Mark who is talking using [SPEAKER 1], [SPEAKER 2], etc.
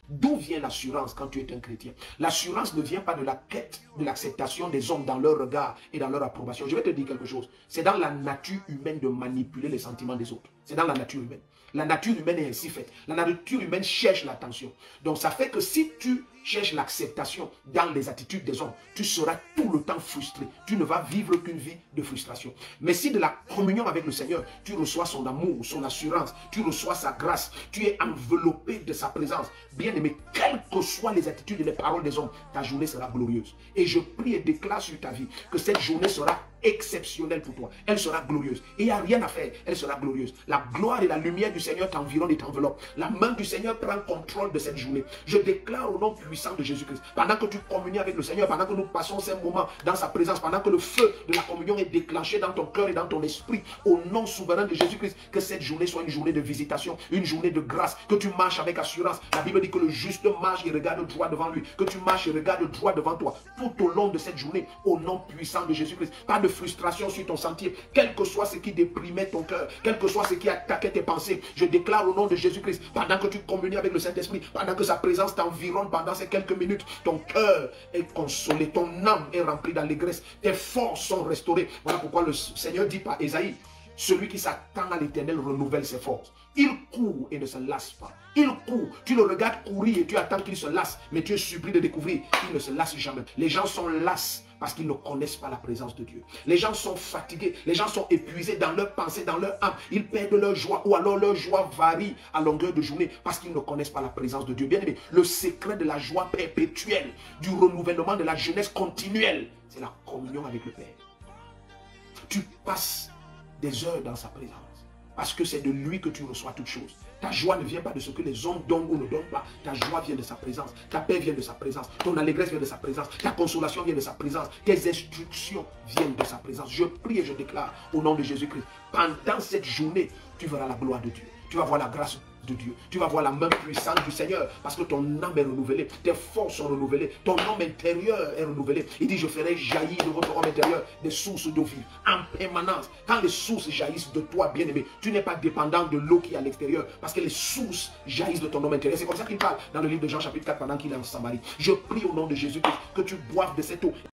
[SPEAKER 1] D'où vient l'assurance quand tu es un chrétien? L'assurance ne vient pas de la quête de l'acceptation des hommes dans leur regard et dans leur approbation. Je vais te dire quelque chose. C'est dans la nature humaine de manipuler les sentiments des autres. C'est dans la nature humaine. La nature humaine est ainsi faite. La nature humaine cherche l'attention. Donc ça fait que si tu cherches l'acceptation dans les attitudes des hommes, tu seras tout le temps frustré. Tu ne vas vivre qu'une vie de frustration. Mais si de la communion avec le Seigneur, tu reçois son amour, son assurance, tu reçois sa grâce, tu es enveloppé de sa présence, bien aimé, quelles que soient les attitudes et les paroles des hommes, ta journée sera glorieuse. Et je prie et déclare sur ta vie que cette journée sera exceptionnelle pour toi. Elle sera glorieuse. Et il n'y a rien à faire. Elle sera glorieuse. La gloire et la lumière du Seigneur t'environnent et t'enveloppent. La main du Seigneur prend contrôle de cette journée. Je déclare au nom puissant de Jésus-Christ, pendant que tu communies avec le Seigneur, pendant que nous passons ces moments dans sa présence, pendant que le feu de la communion est déclenché dans ton cœur et dans ton esprit, au nom souverain de Jésus-Christ, que cette journée soit une journée de visitation, une journée de grâce, que tu marches avec assurance. La Bible dit que le juste marche et regarde droit devant lui, que tu marches et regardes droit devant toi, tout au long de cette journée, au nom puissant de Jésus-Christ. Pas de frustration sur ton sentier, quel que soit ce qui déprimait ton cœur, quel que soit ce qui attaquait tes pensées, je déclare au nom de Jésus-Christ, pendant que tu communies avec le Saint-Esprit, pendant que sa présence t'environne pendant ces quelques minutes, ton cœur est consolé, ton âme est remplie d'allégresse, tes forces sont restaurées. Voilà pourquoi le Seigneur dit par Ésaïe, celui qui s'attend à l'Éternel renouvelle ses forces. Il court et ne se lasse pas. Il court. Tu le regardes courir et tu attends qu'il se lasse. Mais tu es surpris de découvrir qu'il ne se lasse jamais. Les gens sont lasses parce qu'ils ne connaissent pas la présence de Dieu. Les gens sont fatigués. Les gens sont épuisés dans leur pensée, dans leur âme. Ils perdent leur joie ou alors leur joie varie à longueur de journée parce qu'ils ne connaissent pas la présence de Dieu. Bien aimé, le secret de la joie perpétuelle, du renouvellement de la jeunesse continuelle, c'est la communion avec le Père. Tu passes des heures dans sa présence. Parce que c'est de lui que tu reçois toutes choses. Ta joie ne vient pas de ce que les hommes donnent ou ne donnent pas. Ta joie vient de sa présence. Ta paix vient de sa présence. Ton allégresse vient de sa présence. Ta consolation vient de sa présence. Tes instructions viennent de sa présence. Je prie et je déclare au nom de Jésus-Christ. Pendant cette journée, tu verras la gloire de Dieu. Tu vas voir la grâce de Dieu. Tu vas voir la main puissante du Seigneur parce que ton âme est renouvelée, tes forces sont renouvelées, ton homme intérieur est renouvelé. Il dit, je ferai jaillir de votre homme intérieur des sources d'eau vive en permanence. Quand les sources jaillissent de toi, bien-aimé, tu n'es pas dépendant de l'eau qui est à l'extérieur parce que les sources jaillissent de ton homme intérieur. C'est comme ça qu'il parle dans le livre de Jean chapitre 4 pendant qu'il est en Samarie. Je prie au nom de Jésus que tu boives de cette eau.